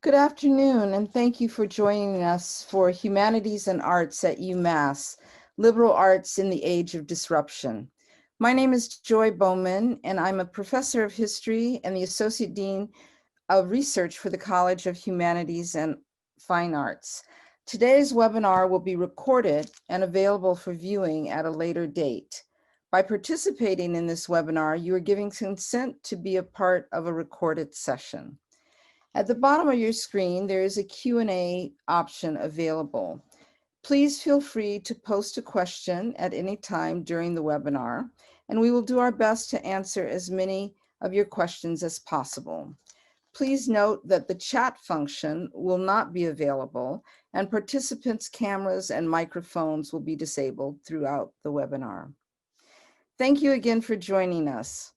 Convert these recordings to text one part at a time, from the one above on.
Good afternoon, and thank you for joining us for Humanities and Arts at UMass, Liberal Arts in the Age of Disruption. My name is Joy Bowman, and I'm a professor of history and the Associate Dean of Research for the College of Humanities and Fine Arts. Today's webinar will be recorded and available for viewing at a later date. By participating in this webinar, you are giving consent to be a part of a recorded session. At the bottom of your screen, there is a Q&A option available. Please feel free to post a question at any time during the webinar, and we will do our best to answer as many of your questions as possible. Please note that the chat function will not be available, and participants' cameras and microphones will be disabled throughout the webinar. Thank you again for joining us.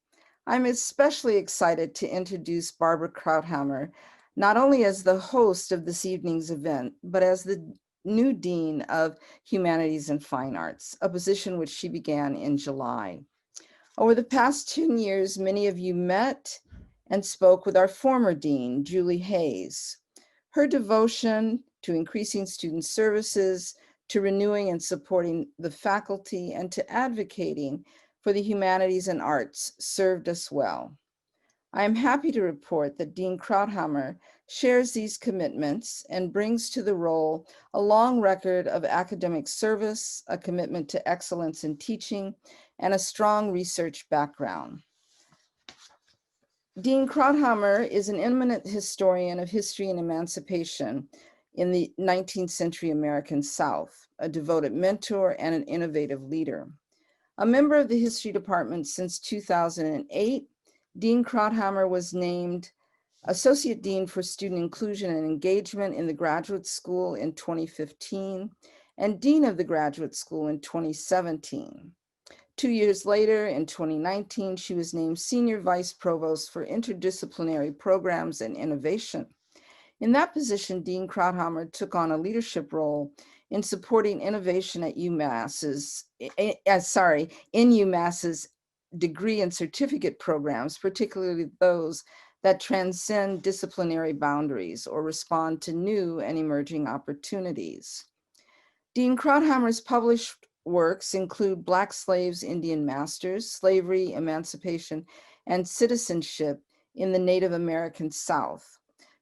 I'm especially excited to introduce Barbara Krauthammer, not only as the host of this evening's event, but as the new Dean of Humanities and Fine Arts, a position which she began in July. Over the past 10 years, many of you met and spoke with our former Dean, Julie Hayes. Her devotion to increasing student services, to renewing and supporting the faculty, and to advocating for the humanities and arts served us well. I am happy to report that Dean Krauthammer shares these commitments and brings to the role a long record of academic service, a commitment to excellence in teaching, and a strong research background. Dean Krauthammer is an eminent historian of history and emancipation in the 19th century American South, a devoted mentor and an innovative leader. A member of the history department since 2008, Dean Krauthammer was named Associate Dean for Student Inclusion and Engagement in the Graduate School in 2015 and Dean of the Graduate School in 2017. 2 years later, in 2019, she was named Senior Vice Provost for Interdisciplinary Programs and Innovation. In that position, Dean Krauthammer took on a leadership role in supporting innovation at UMass's degree and certificate programs, particularly those that transcend disciplinary boundaries or respond to new and emerging opportunities. Dean Krauthammer's published works include Black Slaves, Indian Masters, Slavery, Emancipation, and Citizenship in the Native American South.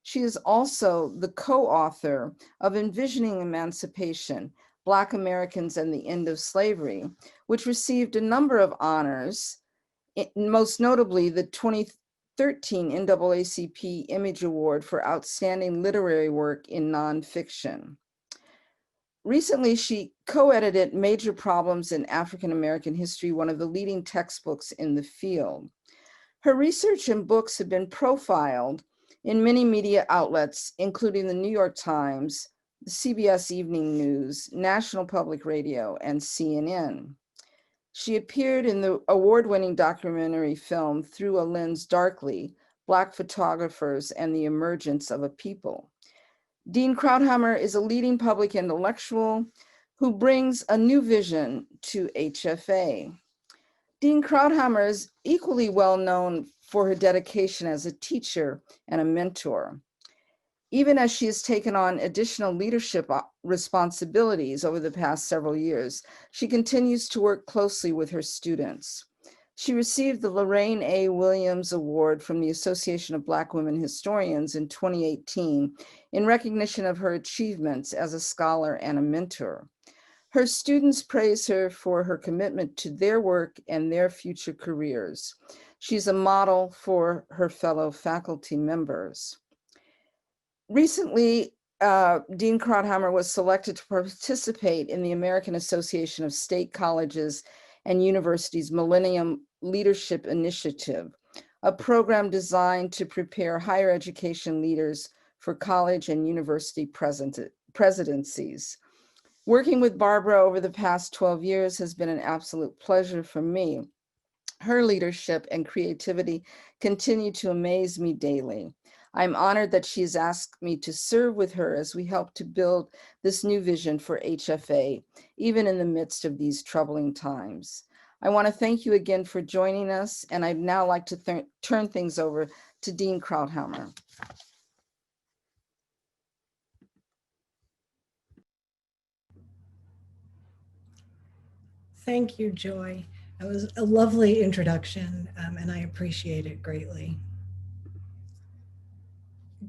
She is also the co-author of Envisioning Emancipation, Black Americans and the End of Slavery, which received a number of honors, most notably the 2013 NAACP Image Award for Outstanding Literary Work in Nonfiction. Recently, she co-edited Major Problems in African American History, one of the leading textbooks in the field. Her research and books have been profiled in many media outlets, including the New York Times, the CBS Evening News, National Public Radio, and CNN. She appeared in the award-winning documentary film Through a Lens Darkly, Black Photographers and the Emergence of a People. Dean Krauthammer is a leading public intellectual who brings a new vision to HFA. Dean Krauthammer is equally well known for her dedication as a teacher and a mentor. Even as she has taken on additional leadership responsibilities over the past several years, she continues to work closely with her students. She received the Lorraine A. Williams Award from the Association of Black Women Historians in 2018 in recognition of her achievements as a scholar and a mentor. Her students praise her for her commitment to their work and their future careers. She's a model for her fellow faculty members. Recently, Dean Krauthammer was selected to participate in the American Association of State Colleges and Universities Millennium Leadership Initiative, a program designed to prepare higher education leaders for college and university presidencies. Working with Barbara over the past 12 years has been an absolute pleasure for me. Her leadership and creativity continue to amaze me daily. I'm honored that she's asked me to serve with her as we help to build this new vision for HFA, even in the midst of these troubling times. I want to thank you again for joining us, and I'd now like to turn things over to Dean Krauthammer. Thank you, Joy. That was a lovely introduction, and I appreciate it greatly.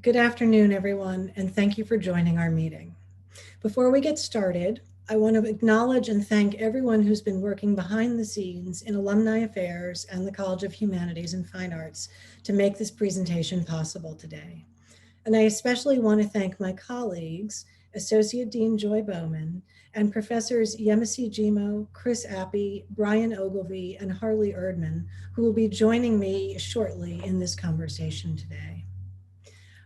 Good afternoon, everyone, and thank you for joining our meeting. Before we get started, I want to acknowledge and thank everyone who's been working behind the scenes in Alumni Affairs and the College of Humanities and Fine Arts to make this presentation possible today. And I especially want to thank my colleagues, Associate Dean Joy Bowman, and Professors Yemisi Jimo, Chris Appy, Brian Ogilvy, and Harley Erdman, who will be joining me shortly in this conversation today.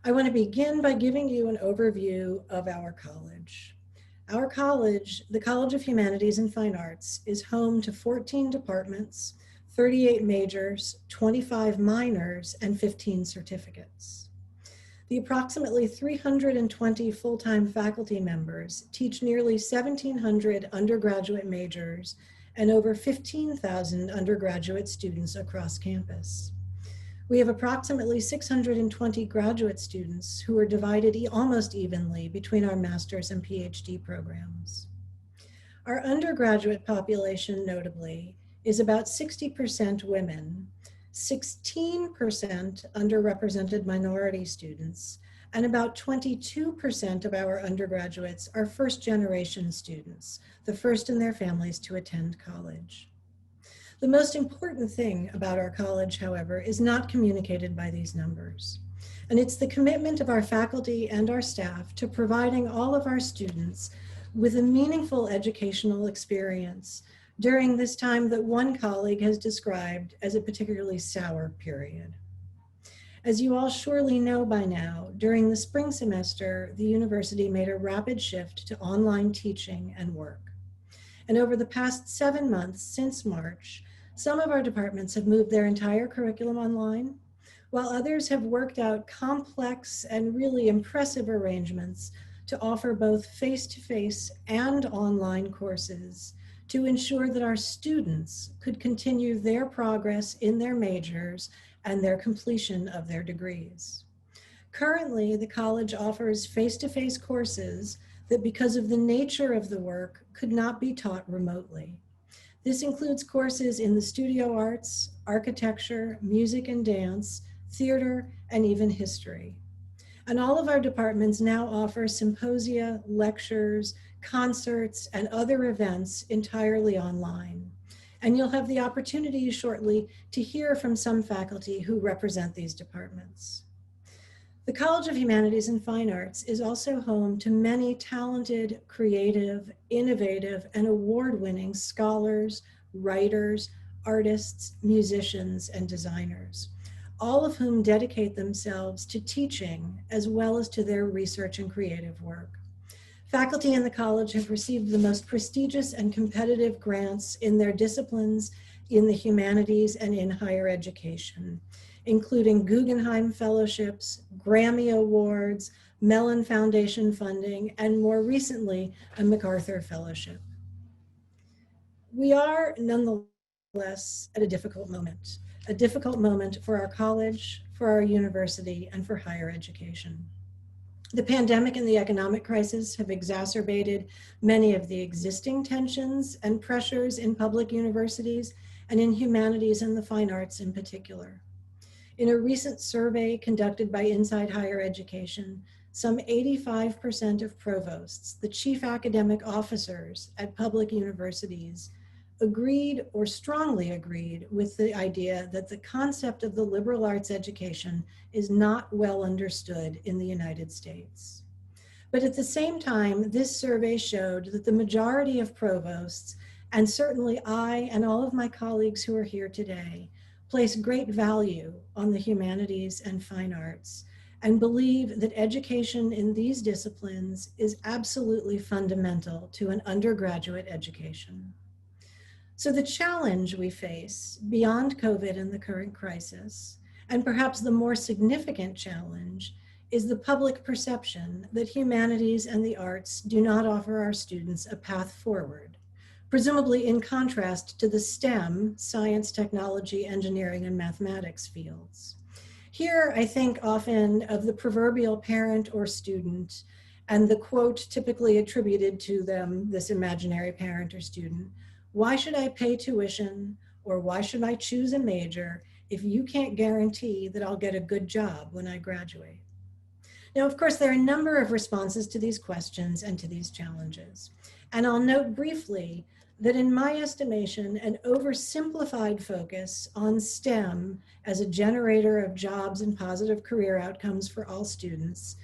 I want to begin by giving you an overview of our college. Our college, the College of Humanities and Fine Arts, is home to 14 departments, 38 majors, 25 minors, and 15 certificates. The approximately 320 full-time faculty members teach nearly 1,700 undergraduate majors and over 15,000 undergraduate students across campus. We have approximately 620 graduate students who are divided almost evenly between our master's and PhD programs. Our undergraduate population, notably, is about 60% women, 16% underrepresented minority students, and about 22% of our undergraduates are first-generation students, the first in their families to attend college. The most important thing about our college, however, is not communicated by these numbers. And it's the commitment of our faculty and our staff to providing all of our students with a meaningful educational experience during this time that one colleague has described as a particularly sour period. As you all surely know by now, during the spring semester, the university made a rapid shift to online teaching and work. And over the past 7 months since March, some of our departments have moved their entire curriculum online, while others have worked out complex and really impressive arrangements to offer both face-to-face and online courses to ensure that our students could continue their progress in their majors and their completion of their degrees. Currently, the college offers face-to-face courses that, because of the nature of the work, could not be taught remotely. This includes courses in the studio arts, architecture, music and dance, theater, and even history. And all of our departments now offer symposia, lectures, concerts, and other events entirely online. And you'll have the opportunity shortly to hear from some faculty who represent these departments. The College of Humanities and Fine Arts is also home to many talented, creative, innovative, and award-winning scholars, writers, artists, musicians, and designers, all of whom dedicate themselves to teaching as well as to their research and creative work. Faculty in the college have received the most prestigious and competitive grants in their disciplines in the humanities and in higher education, including Guggenheim Fellowships, Grammy Awards, Mellon Foundation funding, and more recently, a MacArthur Fellowship. We are nonetheless at a difficult moment for our college, for our university, and for higher education. The pandemic and the economic crisis have exacerbated many of the existing tensions and pressures in public universities and in humanities and the fine arts in particular. In a recent survey conducted by Inside Higher Education, some 85% of provosts, the chief academic officers at public universities, agreed or strongly agreed with the idea that the concept of the liberal arts education is not well understood in the United States. But at the same time, this survey showed that the majority of provosts, and certainly I and all of my colleagues who are here today, place great value on the humanities and fine arts and believe that education in these disciplines is absolutely fundamental to an undergraduate education. So the challenge we face beyond COVID and the current crisis, and perhaps the more significant challenge, is the public perception that humanities and the arts do not offer our students a path forward, presumably in contrast to the STEM, science, technology, engineering, and mathematics fields. Here, I think often of the proverbial parent or student and the quote typically attributed to them, this imaginary parent or student, Why should I pay tuition, or why should I choose a major if you can't guarantee that I'll get a good job when I graduate? Now, of course, there are a number of responses to these questions and to these challenges. And I'll note briefly that in my estimation, an oversimplified focus on STEM as a generator of jobs and positive career outcomes for all students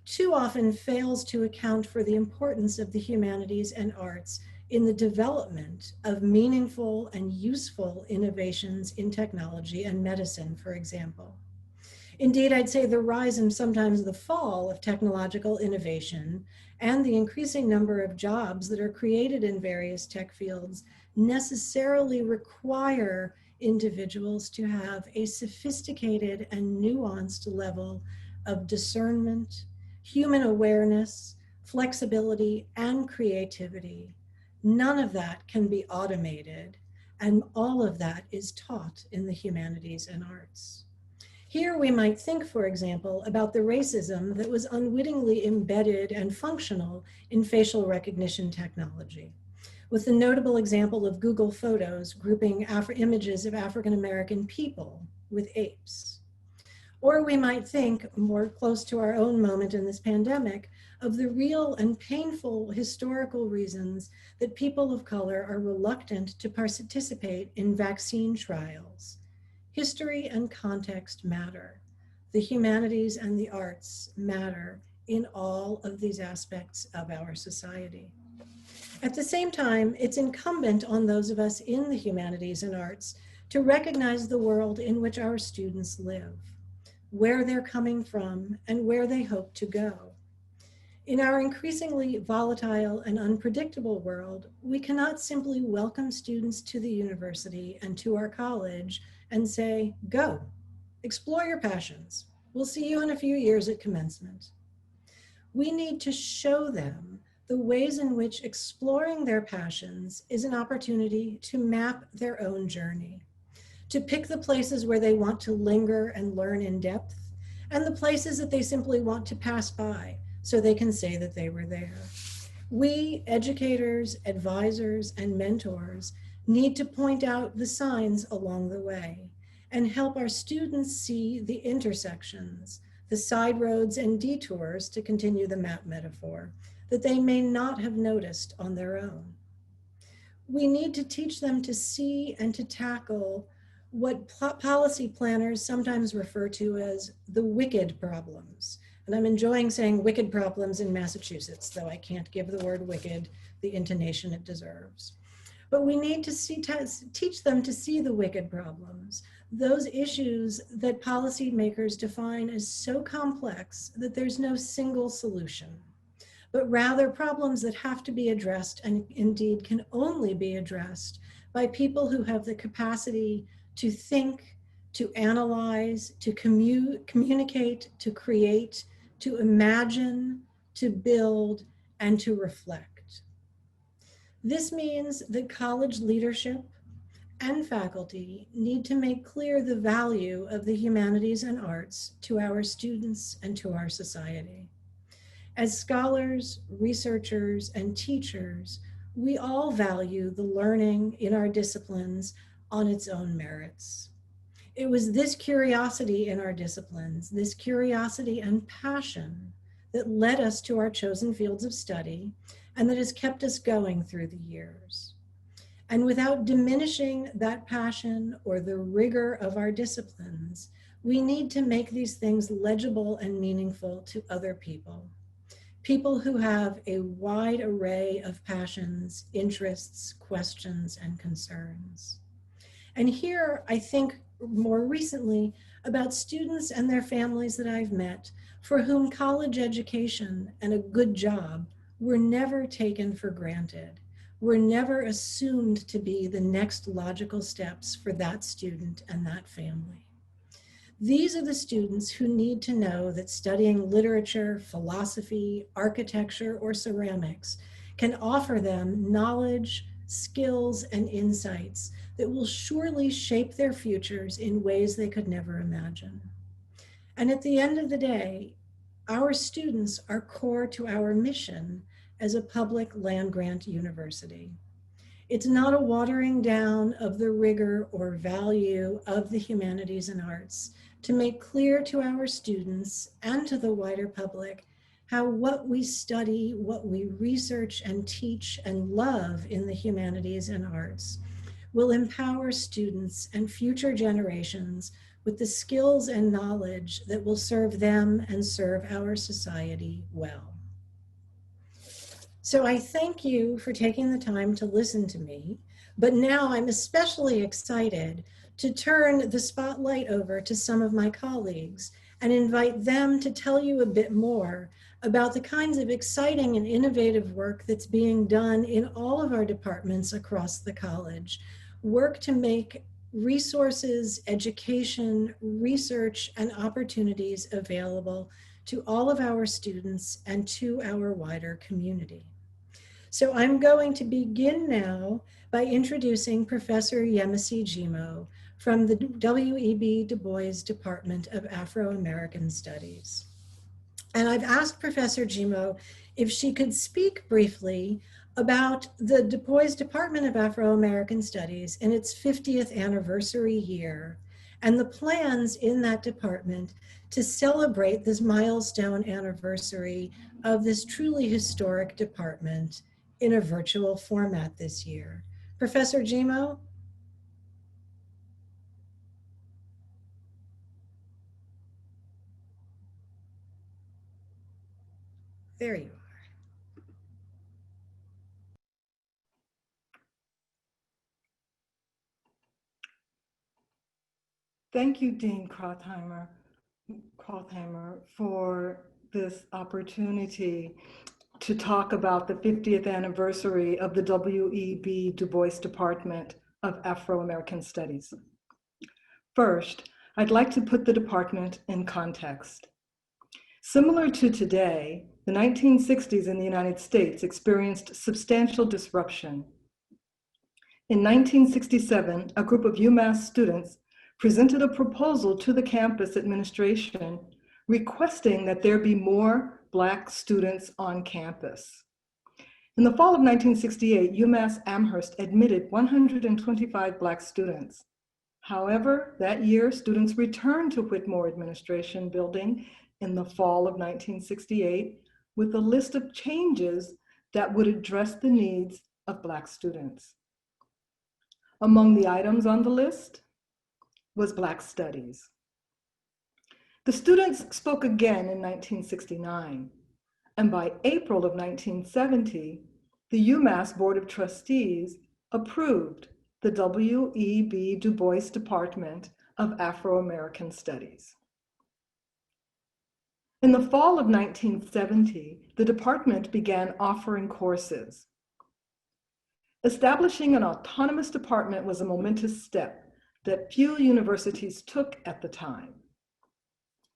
too often fails to account for the importance of the humanities and arts in the development of meaningful and useful innovations in technology and medicine, for example. Indeed, I'd say the rise and sometimes the fall of technological innovation and the increasing number of jobs that are created in various tech fields necessarily require individuals to have a sophisticated and nuanced level of discernment, human awareness, flexibility, and creativity. None of that can be automated, and all of that is taught in the humanities and arts. Here we might think, for example, about the racism that was unwittingly embedded and functional in facial recognition technology, with the notable example of Google Photos grouping images of African American people with apes. Or we might think, more close to our own moment in this pandemic, of the real and painful historical reasons that people of color are reluctant to participate in vaccine trials. History and context matter. The humanities and the arts matter in all of these aspects of our society. At the same time, it's incumbent on those of us in the humanities and arts to recognize the world in which our students live, where they're coming from, and where they hope to go. In our increasingly volatile and unpredictable world, we cannot simply welcome students to the university and to our college and say, go, explore your passions. We'll see you in a few years at commencement. We need to show them the ways in which exploring their passions is an opportunity to map their own journey, to pick the places where they want to linger and learn in depth, and the places that they simply want to pass by so they can say that they were there. We, educators, advisors, and mentors, need to point out the signs along the way and help our students see the intersections, the side roads and detours, to continue the map metaphor, that they may not have noticed on their own. We need to teach them to see and to tackle what policy planners sometimes refer to as the wicked problems. And I'm enjoying saying wicked problems in Massachusetts, though I can't give the word wicked the intonation it deserves. But we need to teach them to see the wicked problems, those issues that policymakers define as so complex that there's no single solution, but rather problems that have to be addressed and indeed can only be addressed by people who have the capacity to think, to analyze, to communicate, to create, to imagine, to build, and to reflect. This means that college leadership and faculty need to make clear the value of the humanities and arts to our students and to our society. As scholars, researchers, and teachers, we all value the learning in our disciplines on its own merits. It was this curiosity in our disciplines, this curiosity and passion, that led us to our chosen fields of study and that has kept us going through the years. And without diminishing that passion or the rigor of our disciplines, we need to make these things legible and meaningful to other people. People who have a wide array of passions, interests, questions, and concerns. And here, I think more recently about students and their families that I've met for whom college education and a good job were never taken for granted, were never assumed to be the next logical steps for that student and that family. These are the students who need to know that studying literature, philosophy, architecture, or ceramics can offer them knowledge, skills, and insights that will surely shape their futures in ways they could never imagine. And at the end of the day, our students are core to our mission as a public land-grant university. It's not a watering down of the rigor or value of the humanities and arts to make clear to our students and to the wider public how what we study, what we research and teach and love in the humanities and arts will empower students and future generations with the skills and knowledge that will serve them and serve our society well. So I thank you for taking the time to listen to me, but now I'm especially excited to turn the spotlight over to some of my colleagues and invite them to tell you a bit more about the kinds of exciting and innovative work that's being done in all of our departments across the college, work to make resources, education, research, and opportunities available to all of our students and to our wider community. So I'm going to begin now by introducing Professor Yemisi Jimo from the W.E.B. Du Bois Department of Afro-American Studies. And I've asked Professor Jimo if she could speak briefly about the Du Bois Department of Afro-American Studies in its 50th anniversary year and the plans in that department to celebrate this milestone anniversary of this truly historic department in a virtual format this year. Professor Jimo? There you are. Thank you, Dean Krauthammer, for this opportunity to talk about the 50th anniversary of the W.E.B. Du Bois Department of Afro-American Studies. First, I'd like to put the department in context. Similar to today, the 1960s in the United States experienced substantial disruption. In 1967, a group of UMass students presented a proposal to the campus administration requesting that there be more Black students on campus. In the fall of 1968, UMass Amherst admitted 125 Black students. However, that year, students returned to Whitmore Administration Building in the fall of 1968 with a list of changes that would address the needs of Black students. Among the items on the list was Black Studies. The students spoke again in 1969, and by April of 1970, the UMass Board of Trustees approved the W.E.B. Du Bois Department of Afro-American Studies. In the fall of 1970, the department began offering courses. Establishing an autonomous department was a momentous step that few universities took at the time.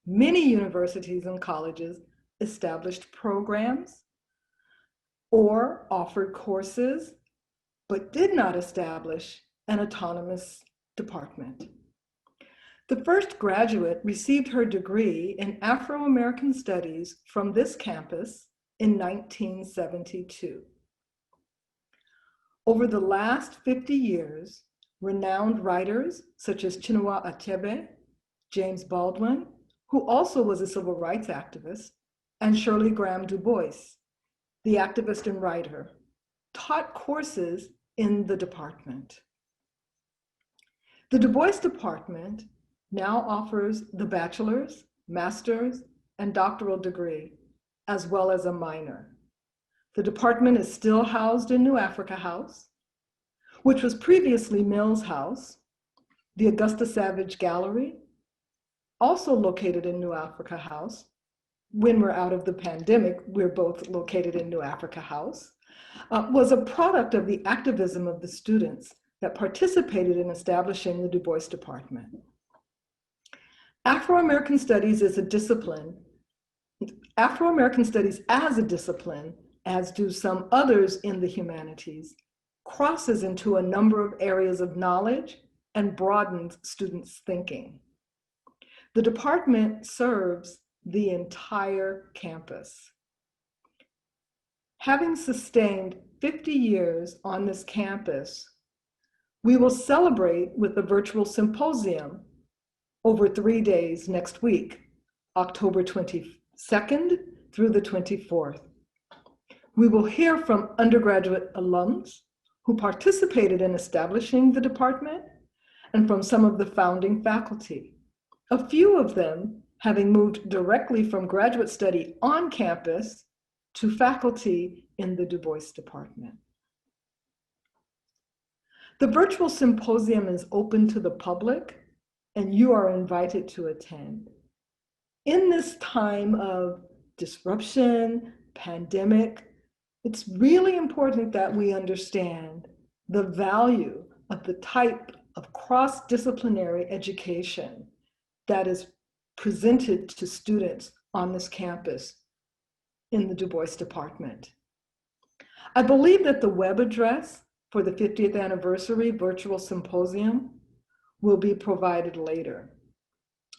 Many universities and colleges established programs or offered courses, but did not establish an autonomous department. The first graduate received her degree in Afro-American Studies from this campus in 1972. Over the last 50 years, renowned writers such as Chinua Achebe, James Baldwin, who also was a civil rights activist, and Shirley Graham Du Bois, the activist and writer, taught courses in the department. The Du Bois Department now offers the bachelor's, master's, and doctoral degree, as well as a minor. The department is still housed in New Africa House, which was previously Mills House, the Augusta Savage Gallery, also located in New Africa House. When we're out of the pandemic, we're both located in New Africa House, was a product of the activism of the students that participated in establishing the Du Bois Department. Afro-American Studies is a discipline. Afro-American Studies as a discipline, as do some others in the humanities, crosses into a number of areas of knowledge and broadens students' thinking. The department serves the entire campus. Having sustained 50 years on this campus, we will celebrate with a virtual symposium over 3 days next week, October 22nd through the 24th. We will hear from undergraduate alums who participated in establishing the department and from some of the founding faculty, a few of them having moved directly from graduate study on campus to faculty in the Du Bois department. The virtual symposium is open to the public, and you are invited to attend. In this time of disruption, pandemic, it's really important that we understand the value of the type of cross-disciplinary education that is presented to students on this campus in the Du Bois department. I believe that the web address for the 50th anniversary virtual symposium will be provided later.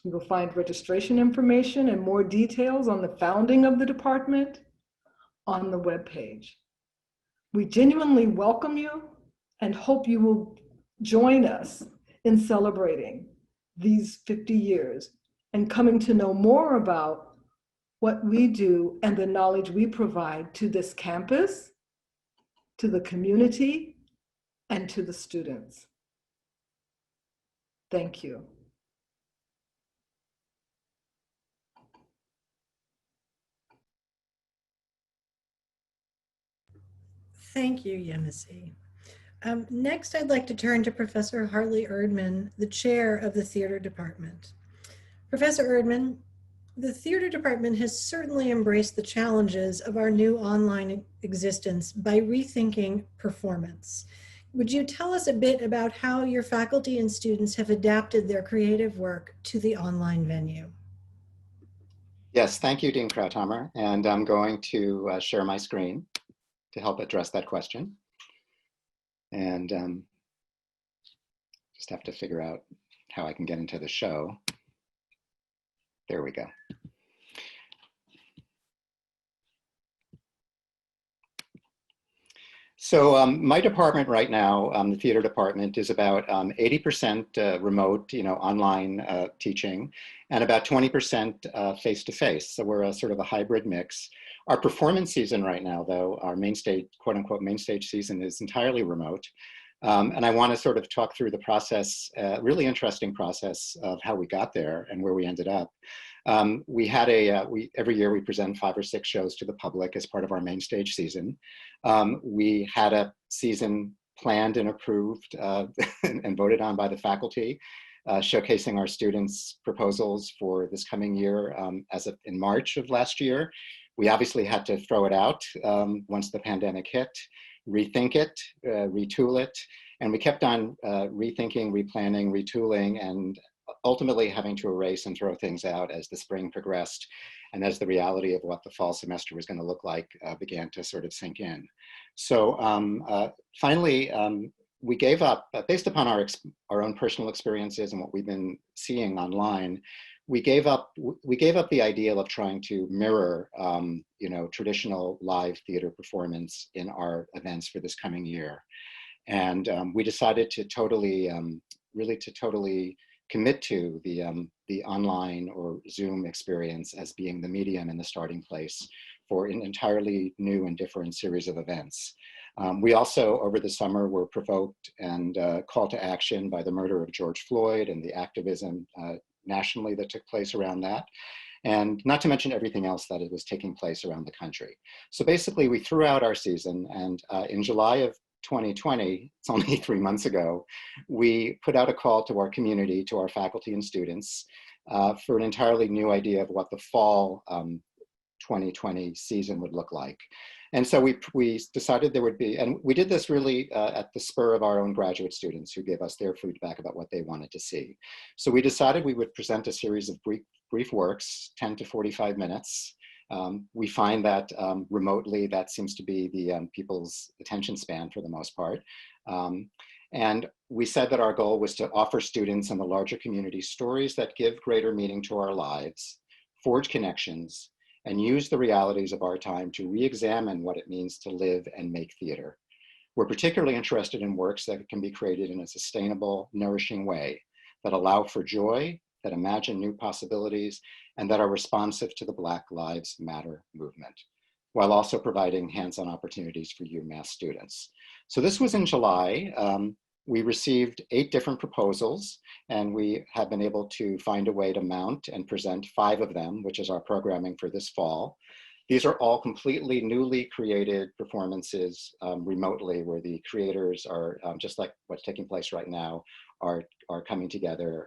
You will find registration information and more details on the founding of the department on the webpage. We genuinely welcome you and hope you will join us in celebrating these 50 years and coming to know more about what we do and the knowledge we provide to this campus, to the community, and to the students. Thank you. Thank you, Yemisi. Next, I'd like to turn to Professor Hartley Erdman, the chair of the theater department. Professor Erdman, the theater department has certainly embraced the challenges of our new online existence by rethinking performance. Would you tell us a bit about how your faculty and students have adapted their creative work to the online venue? Yes, thank you, Dean Krauthammer. And I'm going to share my screen to help address that question. And just have to figure out how I can get into the show. There we go. So my department right now, the theater department, is about 80% remote, online teaching, and about 20% face-to-face. So we're a sort of a hybrid mix. Our performance season right now, though, our main stage, quote unquote, main stage season is entirely remote. And I want to sort of talk through the process, really interesting process of how we got there and where we ended up. We had every year we present 5 or 6 shows to the public as part of our main stage season. We had a season planned and approved and voted on by the faculty, showcasing our students' proposals for this coming year in March of last year. We obviously had to throw it out once the pandemic hit, rethink it, retool it, and we kept on rethinking, replanning, retooling, and ultimately having to erase and throw things out as the spring progressed and as the reality of what the fall semester was going to look like began to sort of sink in. So finally, we gave up, based upon our own personal experiences and what we've been seeing online, we gave up the ideal of trying to mirror traditional live theater performance in our events for this coming year. And we decided to totally commit to the online or Zoom experience as being the medium and the starting place for an entirely new and different series of events. We also, over the summer, were provoked and called to action by the murder of George Floyd and the activism nationally that took place around that, and not to mention everything else that was taking place around the country. So basically, we threw out our season, and in July of 2020, it's only 3 months ago, we put out a call to our community, to our faculty and students, for an entirely new idea of what the fall 2020 season would look like. And so we decided there would be, and we did this really at the spur of our own graduate students who gave us their feedback about what they wanted to see. So we decided we would present a series of brief works, 10 to 45 minutes. We find that remotely, that seems to be the people's attention span for the most part. And we said that our goal was to offer students and the larger community stories that give greater meaning to our lives, forge connections, and use the realities of our time to re-examine what it means to live and make theater. We're particularly interested in works that can be created in a sustainable, nourishing way that allow for joy, that imagine new possibilities, and that are responsive to the Black Lives Matter movement, while also providing hands-on opportunities for UMass students. So this was in July. We received 8 different proposals, and we have been able to find a way to mount and present 5 of them, which is our programming for this fall. These are all completely newly created performances remotely, where the creators are, just like what's taking place right now, are coming together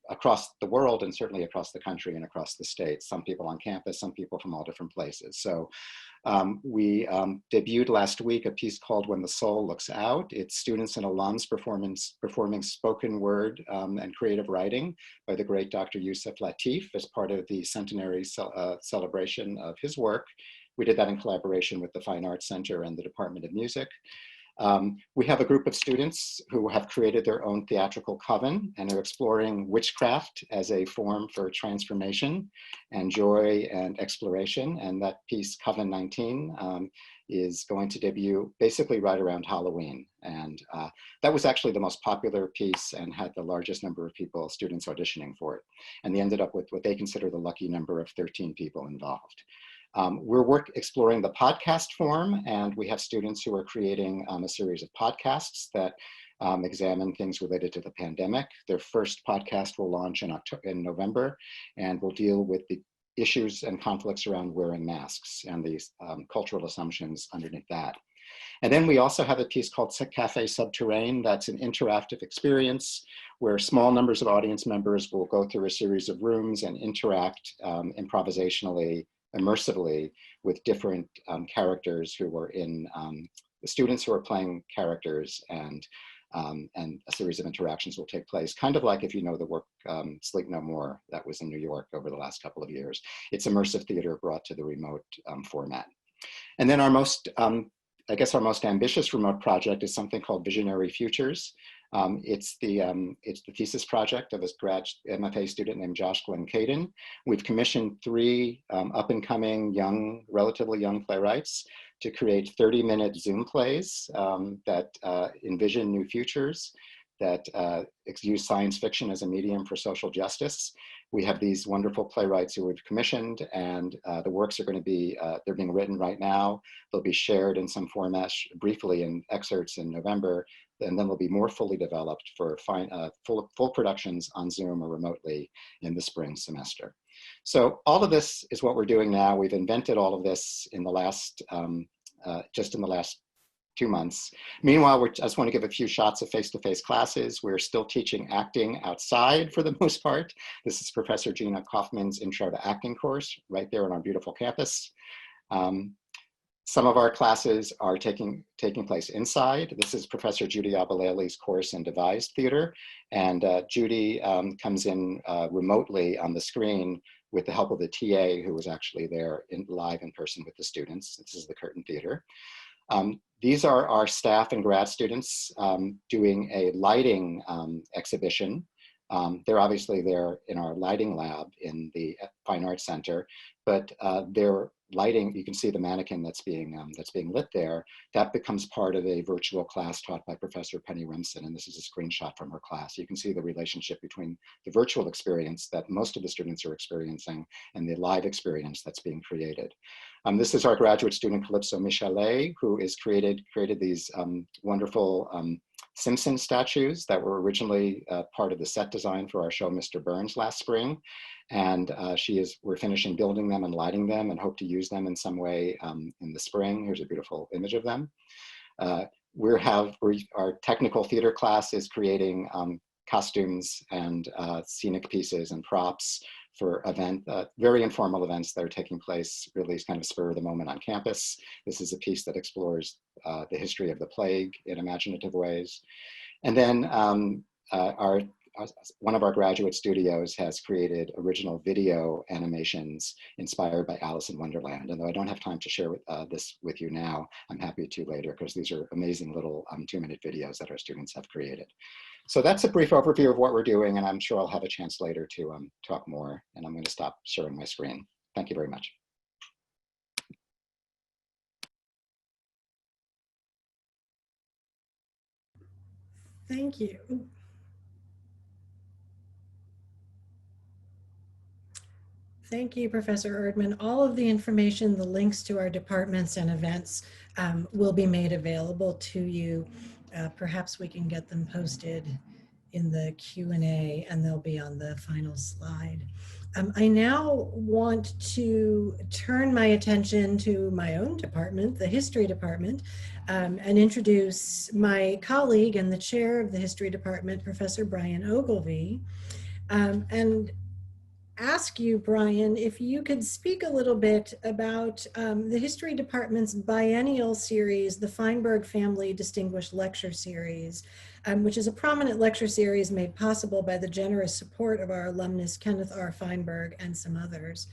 across the world and certainly across the country and across the states. Some people on campus, some people from all different places. So we debuted last week a piece called When the Soul Looks Out. It's students and alums performing spoken word and creative writing by the great Dr. Yusuf Latif as part of the centenary celebration of his work. We did that in collaboration with the Fine Arts Center and the Department of Music. We have a group of students who have created their own theatrical coven and are exploring witchcraft as a form for transformation and joy and exploration. And that piece, Coven 19, is going to debut basically right around Halloween. And that was actually the most popular piece and had the largest number of people, students auditioning for it. And they ended up with what they consider the lucky number of 13 people involved. We're exploring the podcast form, and we have students who are creating a series of podcasts that examine things related to the pandemic. Their first podcast will launch in November, and will deal with the issues and conflicts around wearing masks and these cultural assumptions underneath that. And then we also have a piece called Cafe Subterrane. That's an interactive experience where small numbers of audience members will go through a series of rooms and interact improvisationally, immersively with different characters who were in, the students who are playing characters, and a series of interactions will take place, kind of like if you know the work Sleep No More that was in New York over the last couple of years. It's immersive theater brought to the remote format. And then our most, I guess our most ambitious remote project is something called Visionary Futures. It's the thesis project of a MFA student named Josh Glenn Caden. We've commissioned 3 up-and-coming relatively young playwrights to create 30-minute Zoom plays that envision new futures, that use science fiction as a medium for social justice. We have these wonderful playwrights who we've commissioned, and the works are going to be, they're being written right now. They'll be shared in some format briefly in excerpts in November, and then they'll be more fully developed for full productions on Zoom or remotely in the spring semester. So all of this is what we're doing now. We've invented all of this in the last, just in the last 2 months. Meanwhile, I just want to give a few shots of face-to-face classes. We're still teaching acting outside for the most part. This is Professor Gina Kaufman's Intro to Acting course right there on our beautiful campus. Some of our classes are taking place inside. This is Professor Judy Abalali's course in devised theater. And Judy comes in remotely on the screen with the help of the TA who was actually there live in person with the students. This is the Curtain Theater. These are our staff and grad students doing a lighting exhibition. They're obviously there in our lighting lab in the Fine Arts Center, but they're lighting, you can see the mannequin that's being lit there. That becomes part of a virtual class taught by Professor Penny Remsen, and this is a screenshot from her class. You can see the relationship between the virtual experience that most of the students are experiencing and the live experience that's being created. This is our graduate student, Calypso Michelet, who has created these wonderful Simpson statues that were originally part of the set design for our show, Mr. Burns, last spring. And we're finishing building them and lighting them and hope to use them in some way in the spring. Here's a beautiful image of them. Our technical theater class is creating costumes and scenic pieces and props for very informal events that are taking place really kind of spur of the moment on campus. This is a piece that explores the history of the plague in imaginative ways. And then one of our graduate studios has created original video animations inspired by Alice in Wonderland. And though I don't have time to share this with you now, I'm happy to later, because these are amazing little 2-minute videos that our students have created. So that's a brief overview of what we're doing, and I'm sure I'll have a chance later to talk more, and I'm going to stop sharing my screen. Thank you very much. Thank you. Thank you, Professor Erdman. All of the information, the links to our departments and events will be made available to you. Perhaps we can get them posted in the Q&A and they'll be on the final slide. I now want to turn my attention to my own department, the history department, and introduce my colleague and the chair of the history department, Professor Brian Ogilvy, and ask you, Brian, if you could speak a little bit about the history department's biennial series, the Feinberg Family Distinguished Lecture Series, which is a prominent lecture series made possible by the generous support of our alumnus, Kenneth R. Feinberg, and some others.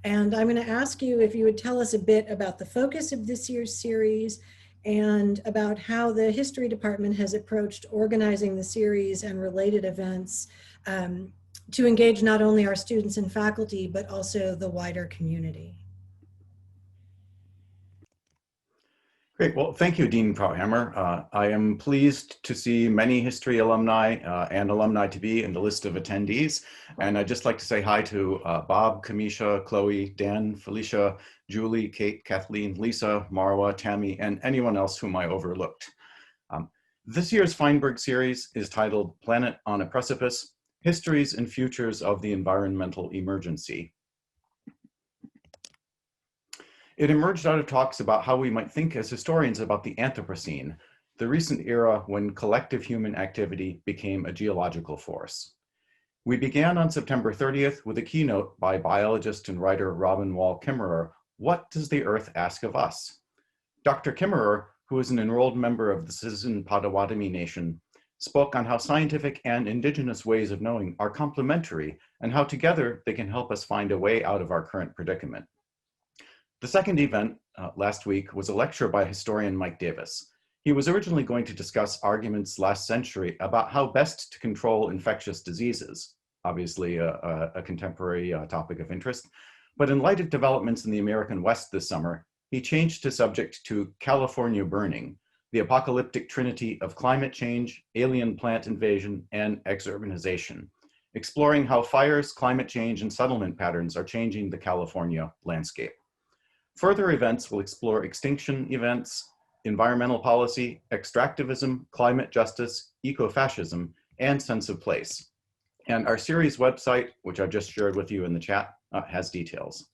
And I'm going to ask you if you would tell us a bit about the focus of this year's series and about how the history department has approached organizing the series and related events to engage not only our students and faculty, but also the wider community. Great. Well, thank you, Dean Krauthammer. I am pleased to see many history alumni and alumni-to-be in the list of attendees. And I'd just like to say hi to Bob, Kamisha, Chloe, Dan, Felicia, Julie, Kate, Kathleen, Lisa, Marwa, Tammy, and anyone else whom I overlooked. This year's Feinberg series is titled Planet on a Precipice: Histories and Futures of the Environmental Emergency. It emerged out of talks about how we might think as historians about the Anthropocene, the recent era when collective human activity became a geological force. We began on September 30th with a keynote by biologist and writer Robin Wall Kimmerer, What Does the Earth Ask of Us? Dr. Kimmerer, who is an enrolled member of the Citizen Potawatomi Nation, spoke on how scientific and indigenous ways of knowing are complementary and how together they can help us find a way out of our current predicament. The second event last week was a lecture by historian Mike Davis. He was originally going to discuss arguments last century about how best to control infectious diseases, obviously a contemporary topic of interest. But in light of developments in the American West this summer, he changed his subject to California burning, the apocalyptic trinity of climate change, alien plant invasion, and exurbanization, exploring how fires, climate change, and settlement patterns are changing the California landscape. Further events will explore extinction events, environmental policy, extractivism, climate justice, ecofascism, and sense of place. And our series website, which I've just shared with you in the chat, has details.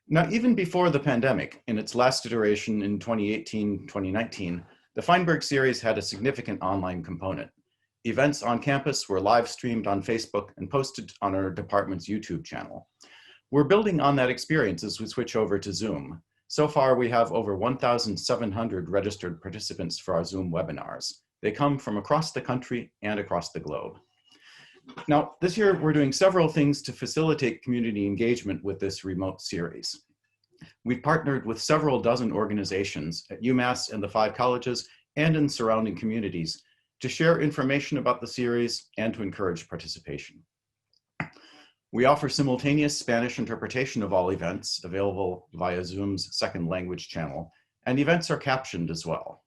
Now, even before the pandemic, in its last iteration in 2018-2019, the Feinberg series had a significant online component. Events on campus were live streamed on Facebook and posted on our department's YouTube channel. We're building on that experience as we switch over to Zoom. So far, we have over 1,700 registered participants for our Zoom webinars. They come from across the country and across the globe. Now, this year, we're doing several things to facilitate community engagement with this remote series. We've partnered with several dozen organizations at UMass and the 5 colleges and in surrounding communities to share information about the series and to encourage participation. We offer simultaneous Spanish interpretation of all events available via Zoom's second language channel, and events are captioned as well.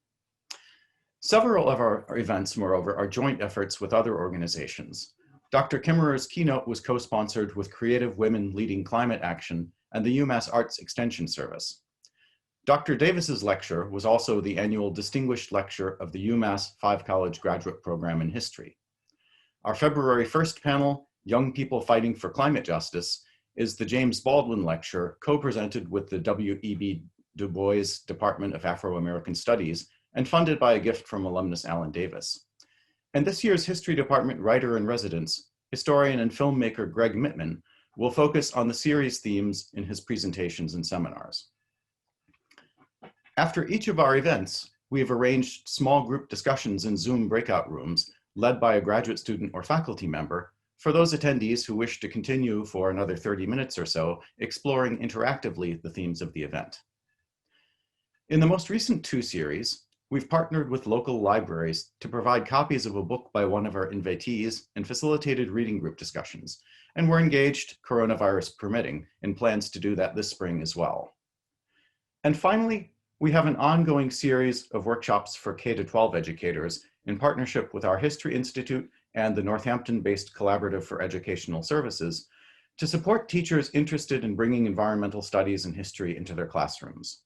Several of our events, moreover, are joint efforts with other organizations. Dr. Kimmerer's keynote was co-sponsored with Creative Women Leading Climate Action and the UMass Arts Extension Service. Dr. Davis's lecture was also the annual Distinguished Lecture of the UMass 5-College Graduate Program in History. Our February 1st panel, Young People Fighting for Climate Justice, is the James Baldwin Lecture, co-presented with the W.E.B. Du Bois Department of Afro-American Studies and funded by a gift from alumnus Alan Davis. And this year's History Department writer-in-residence, historian and filmmaker Greg Mittman, will focus on the series themes in his presentations and seminars. After each of our events, we have arranged small group discussions in Zoom breakout rooms led by a graduate student or faculty member for those attendees who wish to continue for another 30 minutes or so, exploring interactively the themes of the event. In the most recent 2 series, we've partnered with local libraries to provide copies of a book by one of our invitees and facilitated reading group discussions. and we're engaged, coronavirus permitting, in plans to do that this spring as well. And finally, we have an ongoing series of workshops for K-12 educators in partnership with our History Institute and the Northampton-based Collaborative for Educational Services to support teachers interested in bringing environmental studies and history into their classrooms.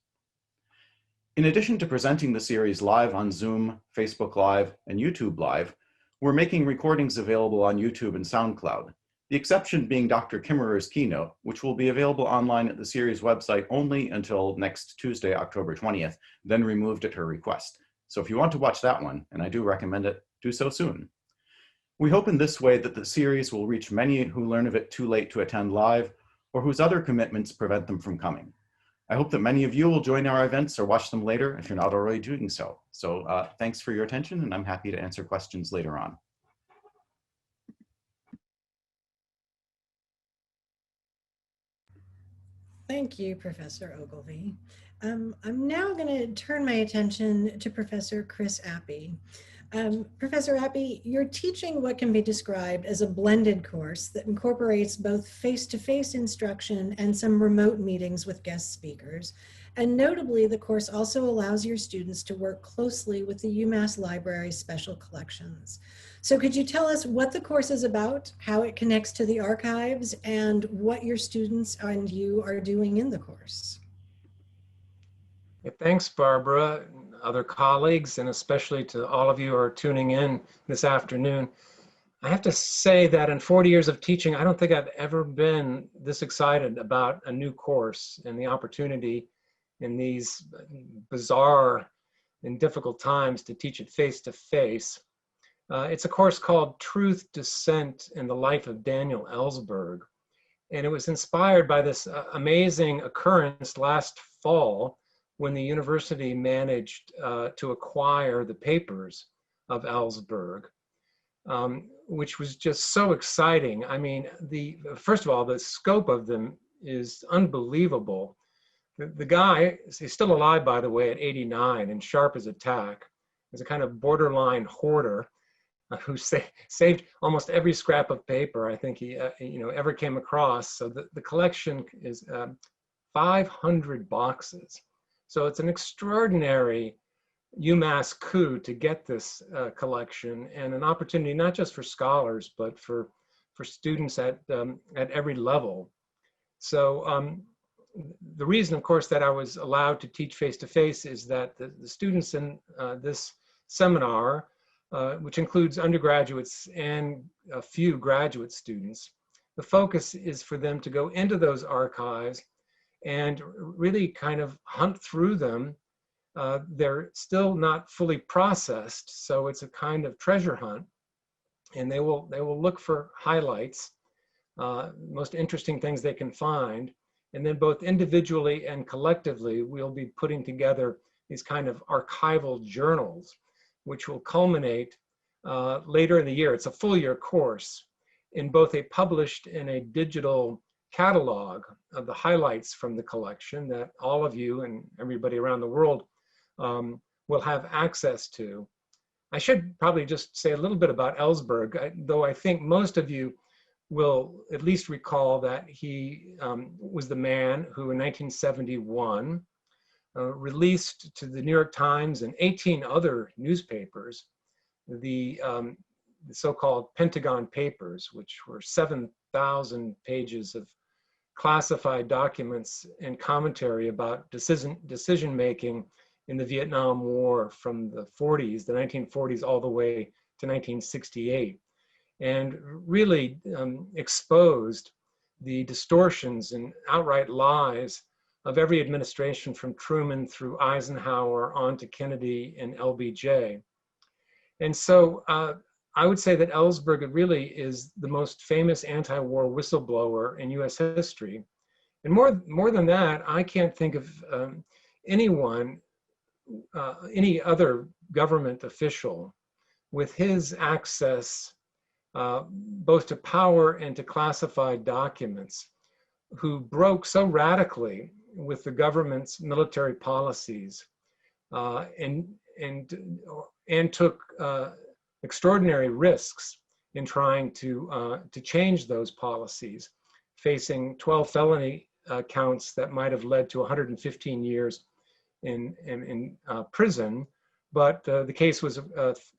In addition to presenting the series live on Zoom, Facebook Live, and YouTube Live, we're making recordings available on YouTube and SoundCloud, the exception being Dr. Kimmerer's keynote, which will be available online at the series website only until next Tuesday, October 20th, then removed at her request. So if you want to watch that one, and I do recommend it, do so soon. We hope in this way that the series will reach many who learn of it too late to attend live or whose other commitments prevent them from coming. I hope that many of you will join our events or watch them later if you're not already doing so. So thanks for your attention, and I'm happy to answer questions later on. Thank you, Professor Ogilvy. I'm now going to turn my attention to Professor Chris Appy. Professor Appy, you're teaching what can be described as a blended course that incorporates both face-to-face instruction and some remote meetings with guest speakers. And notably, the course also allows your students to work closely with the UMass Library's special collections. So could you tell us what the course is about, how it connects to the archives, and what your students and you are doing in the course? Thanks, Barbara, and other colleagues, and especially to all of you who are tuning in this afternoon. I have to say that in 40 years of teaching, I don't think I've ever been this excited about a new course and the opportunity in these bizarre and difficult times to teach it face-to-face. It's a course called Truth, Dissent, and the Life of Daniel Ellsberg. And it was inspired by this amazing occurrence last fall when the university managed to acquire the papers of Ellsberg, which was just so exciting. I mean, first of all, the scope of them is unbelievable. The guy, he's still alive, by the way, at 89 and sharp as a tack. He's a kind of borderline hoarder who saved almost every scrap of paper I think he ever came across. So the collection is 500 boxes. So it's an extraordinary UMass coup to get this collection, and an opportunity not just for scholars, but for students at every level. So the reason, of course, that I was allowed to teach face-to-face is that the students in this seminar, which includes undergraduates and a few graduate students, the focus is for them to go into those archives and really kind of hunt through them. They're still not fully processed, so it's a kind of treasure hunt, and they will look for highlights, most interesting things they can find, and then both individually and collectively we'll be putting together these kind of archival journals, which will culminate later in the year. It's a full year course in both a published and a digital catalog of the highlights from the collection that all of you and everybody around the world will have access to. I should probably just say a little bit about Ellsberg, though I think most of you will at least recall that he was the man who in 1971 released to the New York Times and 18 other newspapers the so-called Pentagon Papers, which were 7,000 pages of classified documents and commentary about decision-making in the Vietnam War from the 1940s, all the way to 1968, and really exposed the distortions and outright lies of every administration from Truman through Eisenhower on to Kennedy and LBJ. And so I would say that Ellsberg really is the most famous anti-war whistleblower in US history. And more than that, I can't think of anyone, any other government official with his access both to power and to classified documents, who broke so radically with the government's military policies and took extraordinary risks in trying to change those policies, facing 12 felony counts that might have led to 115 years in prison. But the case was,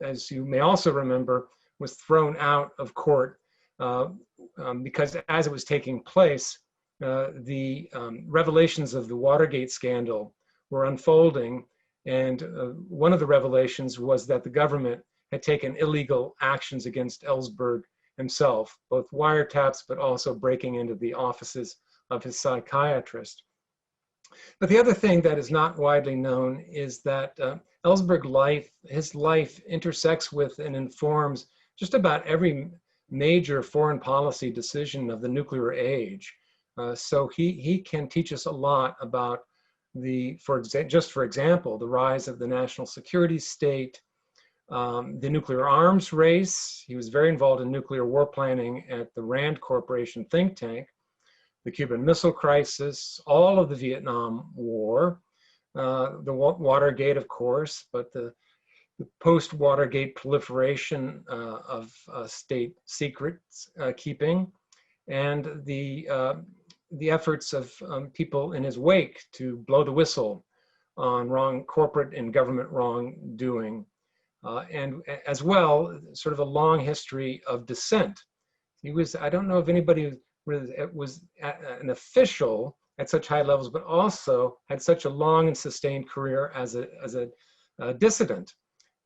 as you may also remember, was thrown out of court because as it was taking place, the revelations of the Watergate scandal were unfolding. And one of the revelations was that the government had taken illegal actions against Ellsberg himself, both wiretaps, but also breaking into the offices of his psychiatrist. But the other thing that is not widely known is that Ellsberg's his life intersects with and informs just about every major foreign policy decision of the nuclear age. So he can teach us a lot about just for example, the rise of the national security state, the nuclear arms race. He was very involved in nuclear war planning at the Rand Corporation think tank, the Cuban Missile Crisis, all of the Vietnam War, the Watergate, of course, but the post-Watergate proliferation of state secrets keeping, and the efforts of people in his wake to blow the whistle on corporate and government wrongdoing, and as well, sort of a long history of dissent. He was, I don't know if anybody was an official at such high levels, but also had such a long and sustained career as a dissident.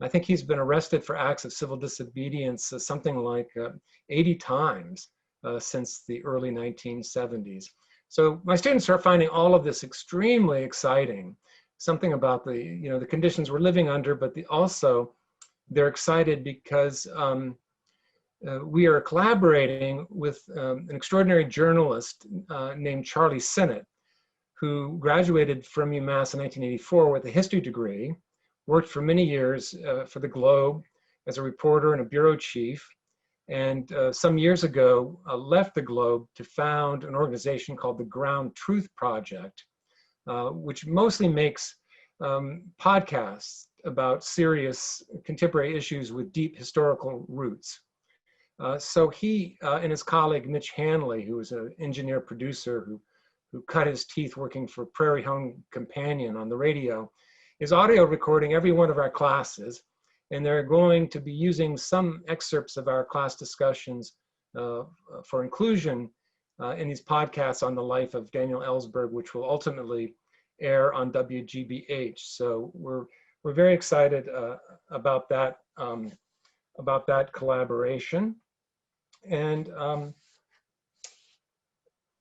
I think he's been arrested for acts of civil disobedience something like 80 times since the early 1970s. So my students are finding all of this extremely exciting, something about the conditions we're living under, but also they're excited because we are collaborating with an extraordinary journalist named Charlie Sinnott, who graduated from UMass in 1984 with a history degree, worked for many years for the Globe as a reporter and a bureau chief, and some years ago left the Globe to found an organization called the Ground Truth Project, which mostly makes podcasts about serious contemporary issues with deep historical roots. So he and his colleague Mitch Hanley, who was an engineer producer who cut his teeth working for Prairie Home Companion on the radio, is audio recording every one of our classes, and they're going to be using some excerpts of our class discussions for inclusion in these podcasts on the life of Daniel Ellsberg, which will ultimately air on WGBH. So we're very excited about that collaboration. And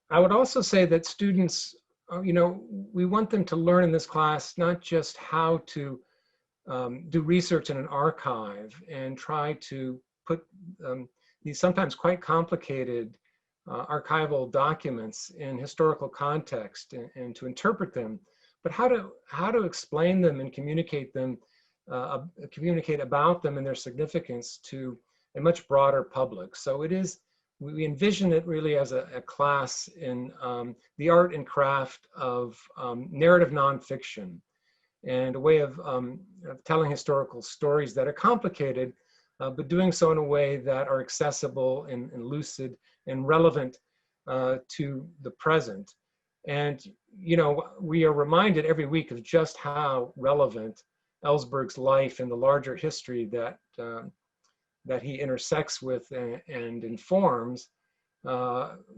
I would also say that students, we want them to learn in this class not just how to do research in an archive and try to put these sometimes quite complicated archival documents in historical context and to interpret them, but how to explain them and communicate about them and their significance to a much broader public. So we envision it really as a class in the art and craft of narrative nonfiction, and a way of telling historical stories that are complicated, but doing so in a way that are accessible and lucid and relevant to the present. And, we are reminded every week of just how relevant Ellsberg's life and the larger history that he intersects with and informs,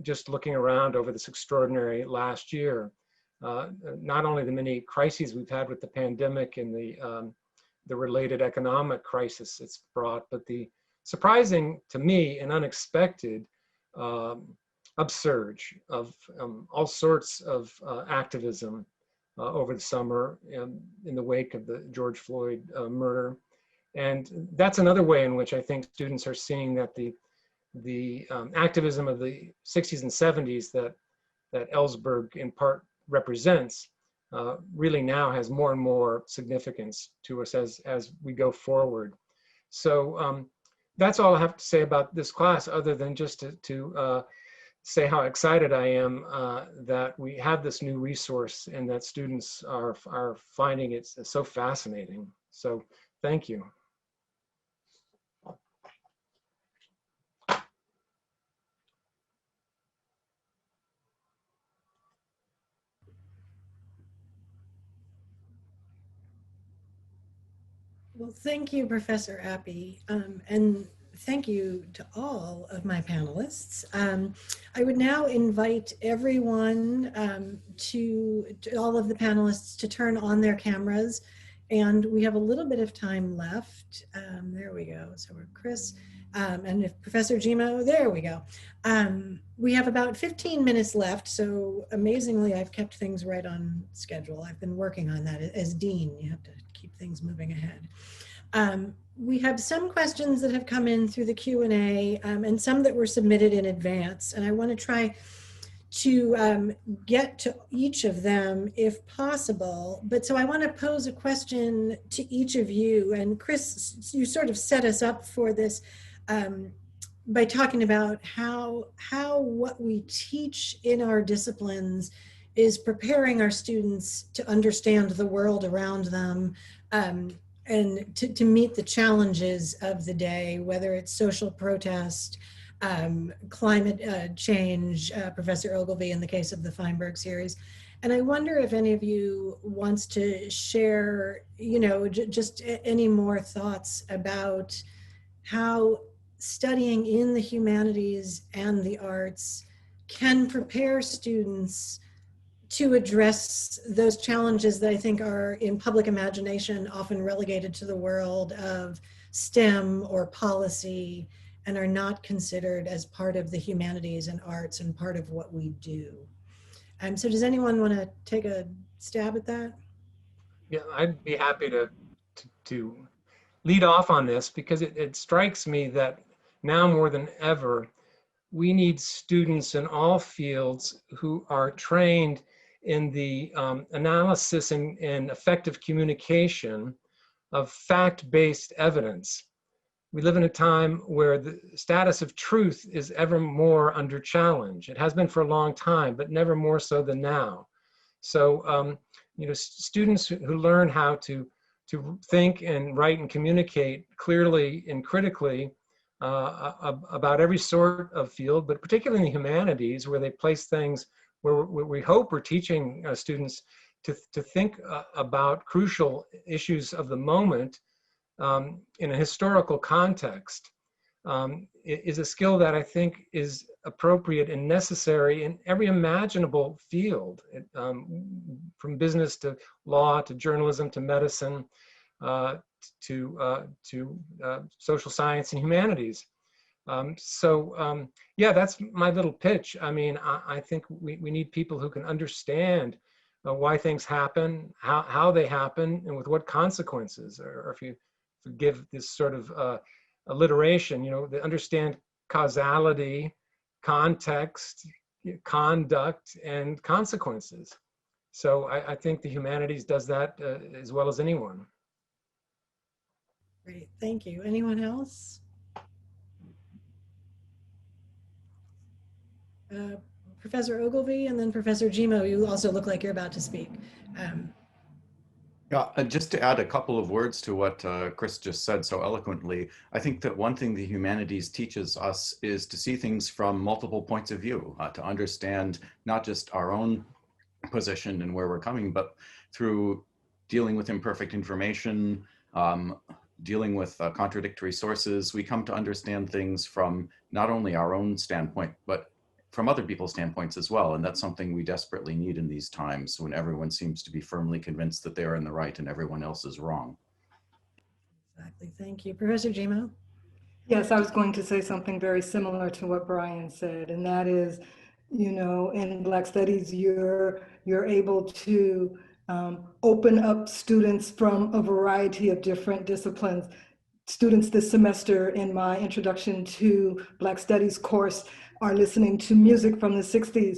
just looking around over this extraordinary last year. Not only the many crises we've had with the pandemic and the related economic crisis it's brought, but the surprising to me and unexpected upsurge of all sorts of activism over the summer in the wake of the George Floyd murder. And that's another way in which I think students are seeing that the activism of the 60s and 70s that Ellsberg in part represents really now has more and more significance to us as we go forward. So that's all I have to say about this class, other than just to say how excited I am that we have this new resource and that students are finding it so fascinating. So thank you. Well, thank you, Professor Appy, and thank you to all of my panelists. I would now invite everyone to all of the panelists to turn on their cameras, and we have a little bit of time left. There we go. So we're Chris, and if Professor Gimo, there we go. We have about 15 minutes left, so amazingly, I've kept things right on schedule. I've been working on that as dean. You have to keep things moving ahead. We have some questions that have come in through the Q&A and some that were submitted in advance. And I want to try to get to each of them if possible. But so I want to pose a question to each of you. And Chris, you sort of set us up for this by talking about how what we teach in our disciplines is preparing our students to understand the world around them, and to meet the challenges of the day, whether it's social protest, climate change, Professor Ogilvy in the case of the Feinberg series. And I wonder if any of you wants to share, you know, just any more thoughts about how studying in the humanities and the arts can prepare students to address those challenges that I think are in public imagination often relegated to the world of STEM or policy and are not considered as part of the humanities and arts and part of what we do. So does anyone want to take a stab at that? Yeah, I'd be happy to lead off on this because it strikes me that now more than ever, we need students in all fields who are trained in the analysis and effective communication of fact-based evidence. We live in a time where the status of truth is ever more under challenge. It has been for a long time, but never more so than now. So, you know, students who learn how to think and write and communicate clearly and critically about every sort of field, but particularly in the humanities, where they place things where we hope we're teaching students to think about crucial issues of the moment in a historical context, is a skill that I think is appropriate and necessary in every imaginable field, from business to law to journalism to medicine to social science and humanities. Yeah, that's my little pitch. I mean, I think we need people who can understand why things happen, how they happen, and with what consequences. Or if you forgive this sort of alliteration, you know, they understand causality, context, conduct, and consequences. So I think the humanities does that as well as anyone. Great, thank you. Anyone else? Professor Ogilvy and then Professor Gimo, you also look like you're about to speak. Yeah, just to add a couple of words to what Chris just said so eloquently, I think that one thing the humanities teaches us is to see things from multiple points of view, to understand not just our own position and where we're coming, but through dealing with imperfect information, dealing with contradictory sources, we come to understand things from not only our own standpoint, but from other people's standpoints as well. And that's something we desperately need in these times when everyone seems to be firmly convinced that they're in the right and everyone else is wrong. Exactly, thank you. Professor Gimo? Yes, I was going to say something very similar to what Brian said, and that is, you know, in Black Studies, you're able to open up students from a variety of different disciplines. Students this semester in my Introduction to Black Studies course are listening to music from the 60s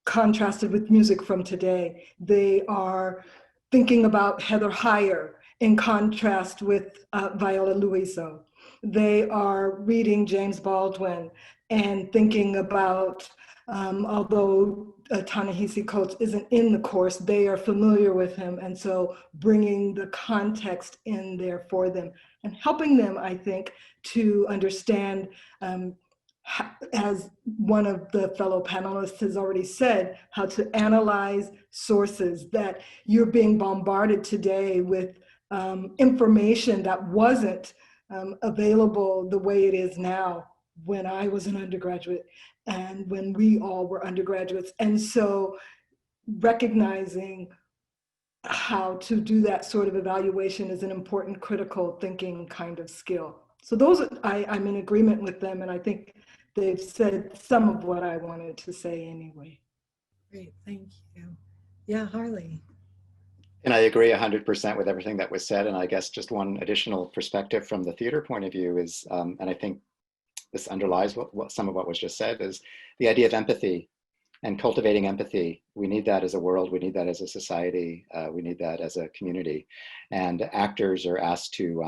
contrasted with music from today. They are thinking about Heather Heyer in contrast with Viola Luiso. They are reading James Baldwin and thinking about, although Ta-Nehisi Coates isn't in the course, they are familiar with him, and so bringing the context in there for them and helping them, I think, to understand, as one of the fellow panelists has already said, how to analyze sources, that you're being bombarded today with information that wasn't available the way it is now when I was an undergraduate and when we all were undergraduates. And so recognizing how to do that sort of evaluation is an important critical thinking kind of skill. So those, I'm in agreement with them, and I think they've said some of what I wanted to say anyway. Great, thank you. Yeah, Harley. And I agree 100% with everything that was said. And I guess just one additional perspective from the theater point of view is, and I think this underlies what some of what was just said, is the idea of empathy and cultivating empathy. We need that as a world. We need that as a society. We need that as a community. And actors are asked to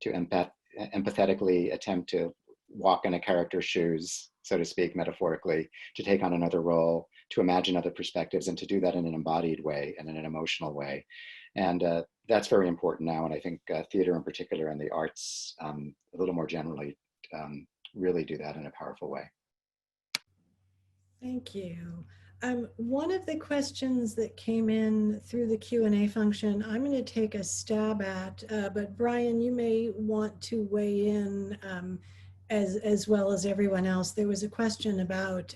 empathetically attempt to walk in a character's shoes, so to speak, metaphorically, to take on another role, to imagine other perspectives, and to do that in an embodied way and in an emotional way. And that's very important now. And I think theater in particular and the arts a little more generally really do that in a powerful way. Thank you. One of the questions that came in through the Q&A function, I'm going to take a stab at, but Brian, you may want to weigh in as well as everyone else. There was a question about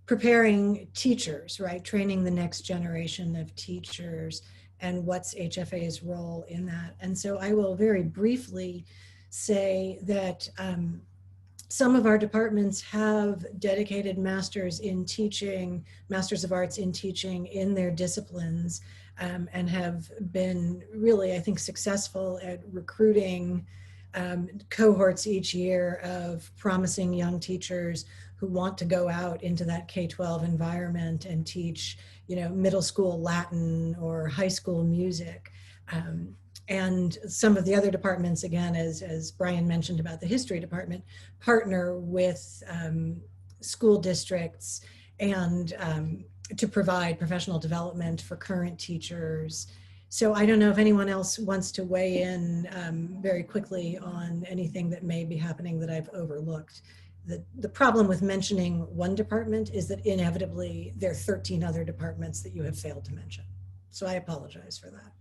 preparing teachers, right? Training the next generation of teachers and what's HFA's role in that. And so I will very briefly say that some of our departments have dedicated masters in teaching, masters of arts in teaching in their disciplines, and have been really, I think, successful at recruiting cohorts each year of promising young teachers who want to go out into that K-12 environment and teach, you know, middle school Latin or high school music. And some of the other departments, again, as Brian mentioned about the history department, partner with school districts and to provide professional development for current teachers. So I don't know if anyone else wants to weigh in very quickly on anything that may be happening that I've overlooked. The problem with mentioning one department is that inevitably there are 13 other departments that you have failed to mention. So I apologize for that.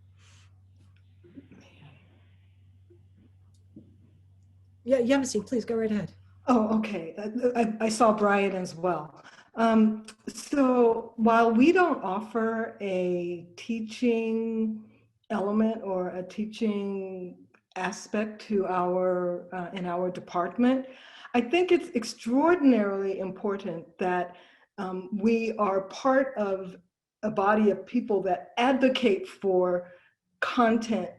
Yeah, Yemisi, please go right ahead. Oh, okay. I saw Brian as well. So while we don't offer a teaching element or a teaching aspect to our in our department, I think it's extraordinarily important that we are part of a body of people that advocate for content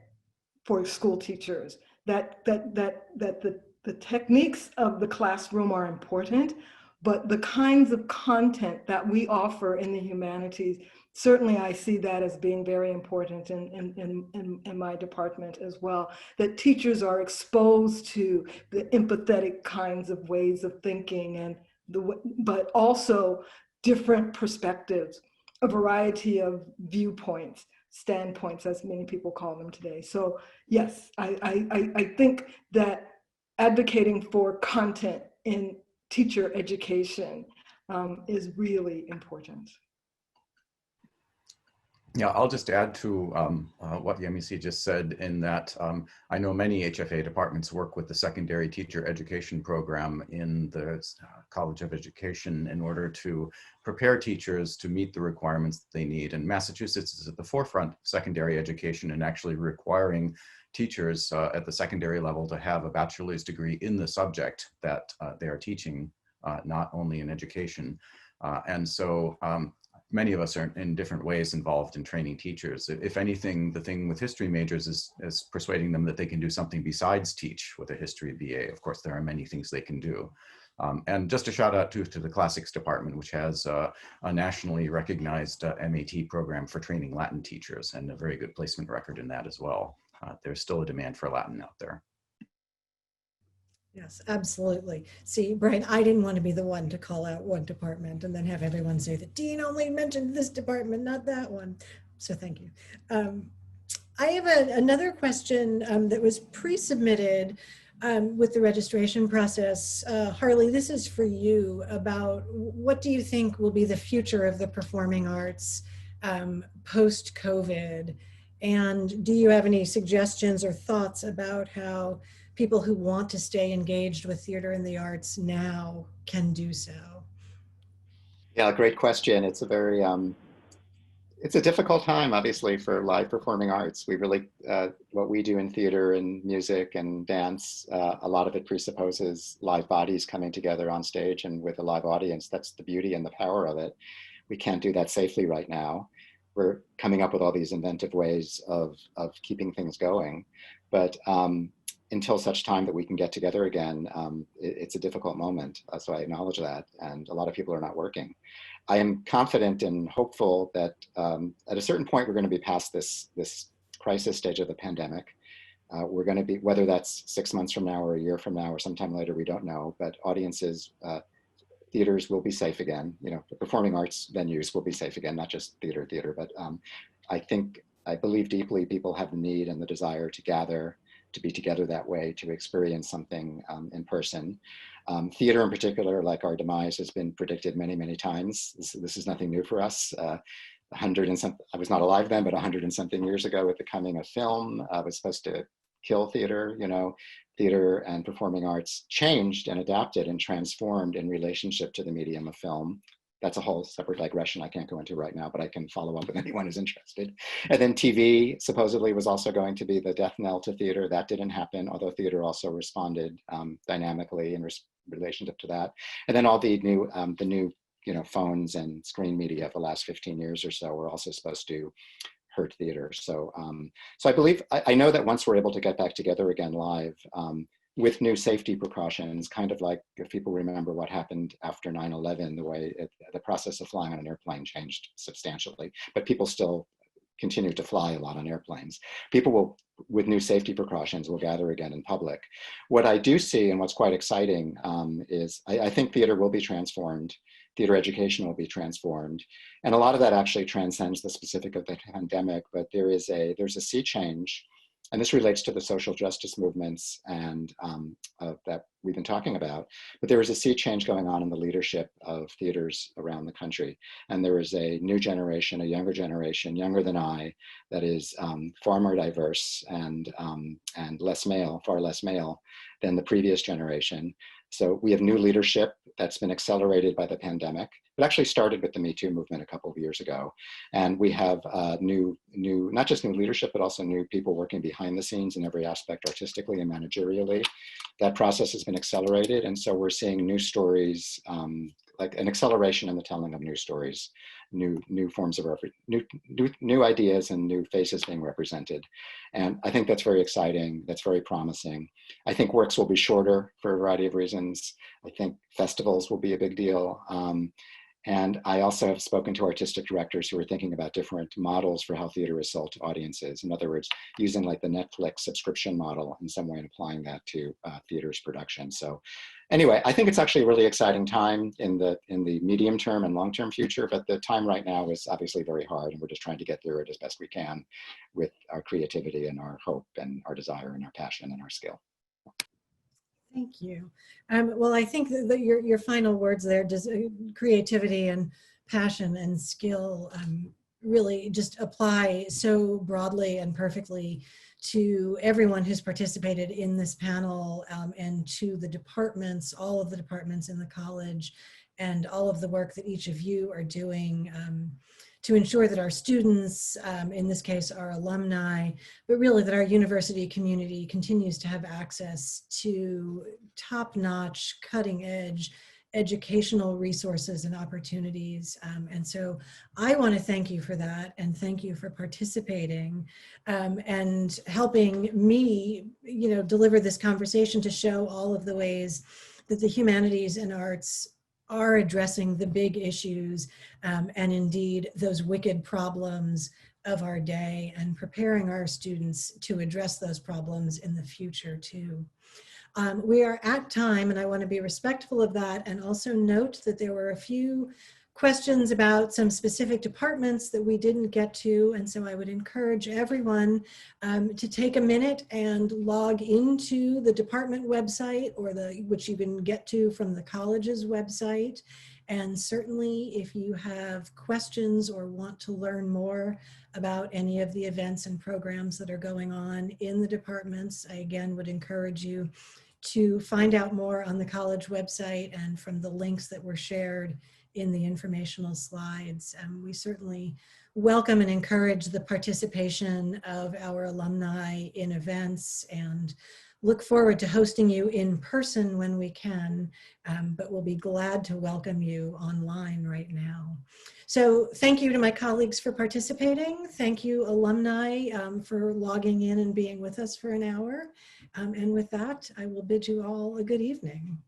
for school teachers. That the techniques of the classroom are important, but the kinds of content that we offer in the humanities, certainly I see that as being very important in my department as well, that teachers are exposed to the empathetic kinds of ways of thinking and but also different perspectives, a variety of viewpoints, standpoints, as many people call them today. So yes, I think that advocating for content in teacher education is really important. Yeah, I'll just add to what Yemisi just said in that I know many HFA departments work with the secondary teacher education program in the College of Education in order to prepare teachers to meet the requirements that they need. And Massachusetts is at the forefront of secondary education and actually requiring teachers at the secondary level to have a bachelor's degree in the subject that they are teaching, not only in education. And so many of us are in different ways involved in training teachers. If anything, the thing with history majors is persuading them that they can do something besides teach with a history BA. Of course, there are many things they can do. And just a shout out to the classics department, which has a nationally recognized MAT program for training Latin teachers and a very good placement record in that as well. There's still a demand for Latin out there. Yes, absolutely. See, Brian, I didn't want to be the one to call out one department and then have everyone say that Dean only mentioned this department, not that one. So thank you. I have another question that was pre-submitted with the registration process. Harley, this is for you about what do you think will be the future of the performing arts post-COVID? And do you have any suggestions or thoughts about how people who want to stay engaged with theater and the arts now can do so? Yeah, great question. It's a very it's a difficult time, obviously, for live performing arts. We really, what we do in theater and music and dance, a lot of it presupposes live bodies coming together on stage and with a live audience. That's the beauty and the power of it. We can't do that safely right now. We're coming up with all these inventive ways of keeping things going. But until such time that we can get together again, it's a difficult moment. So I acknowledge that. And a lot of people are not working. I am confident and hopeful that at a certain point, we're going to be past this crisis stage of the pandemic. We're going to be, whether that's 6 months from now or a year from now or sometime later, we don't know, but audiences, theaters will be safe again. You know, the performing arts venues will be safe again, not just theater, but I believe deeply people have the need and the desire to gather, to be together that way, to experience something in person. Theater in particular, like our demise, has been predicted many, many times. This is nothing new for us. 100 and some, I was not alive then, but 100 and something years ago with the coming of film, was supposed to kill theater. You know, theater and performing arts changed and adapted and transformed in relationship to the medium of film. That's a whole separate digression I can't go into right now, but I can follow up with anyone who's interested. And then TV supposedly was also going to be the death knell to theater. That didn't happen, although theater also responded dynamically in relationship to that. And then all the new phones and screen media of the last 15 years or so were also supposed to hurt theater. So, so I believe, I know that once we're able to get back together again live, with new safety precautions, kind of like if people remember what happened after 9/11, the way the process of flying on an airplane changed substantially, but people still continue to fly a lot on airplanes. People will, with new safety precautions, will gather again in public. What I do see, and what's quite exciting, is I think theater will be transformed. Theater education will be transformed. And a lot of that actually transcends the specific of the pandemic, but there's a sea change. And this relates to the social justice movements and that we've been talking about. But there is a sea change going on in the leadership of theaters around the country. And there is a new generation, a younger generation, younger than I, that is far more diverse and less male, far less male than the previous generation. So we have new leadership that's been accelerated by the pandemic. It actually started with the Me Too movement a couple of years ago. And we have not just new leadership, but also new people working behind the scenes in every aspect, artistically and managerially. That process has been accelerated. And so we're seeing new stories, like an acceleration in the telling of new stories, new forms of new ideas and new faces being represented. And I think that's very exciting. That's very promising. I think works will be shorter for a variety of reasons. I think festivals will be a big deal. And I also have spoken to artistic directors who are thinking about different models for how theater is sold to audiences. In other words, using like the Netflix subscription model in some way and applying that to theater's production. So anyway, I think it's actually a really exciting time in the medium term and long-term future, but the time right now is obviously very hard, and we're just trying to get through it as best we can with our creativity and our hope and our desire and our passion and our skill. Thank you. Well, I think that your final words there, creativity and passion and skill, really just apply so broadly and perfectly to everyone who's participated in this panel, and to the departments, all of the departments in the college, and all of the work that each of you are doing to ensure that our students, in this case our alumni, but really that our university community continues to have access to top-notch, cutting-edge educational resources and opportunities. And so I want to thank you for that, and thank you for participating and helping me, deliver this conversation to show all of the ways that the humanities and arts are addressing the big issues and indeed those wicked problems of our day, and preparing our students to address those problems in the future too. We are at time, and I want to be respectful of that, and also note that there were a few questions about some specific departments that we didn't get to, and so I would encourage everyone to take a minute and log into the department website, or which you can get to from the college's website, And certainly if you have questions or want to learn more about any of the events and programs that are going on in the departments, I again would encourage you to find out more on the college website and from the links that were shared in the informational slides. We certainly welcome and encourage the participation of our alumni in events and look forward to hosting you in person when we can, but we'll be glad to welcome you online right now. So thank you to my colleagues for participating. Thank you, alumni, for logging in and being with us for an hour. And with that, I will bid you all a good evening.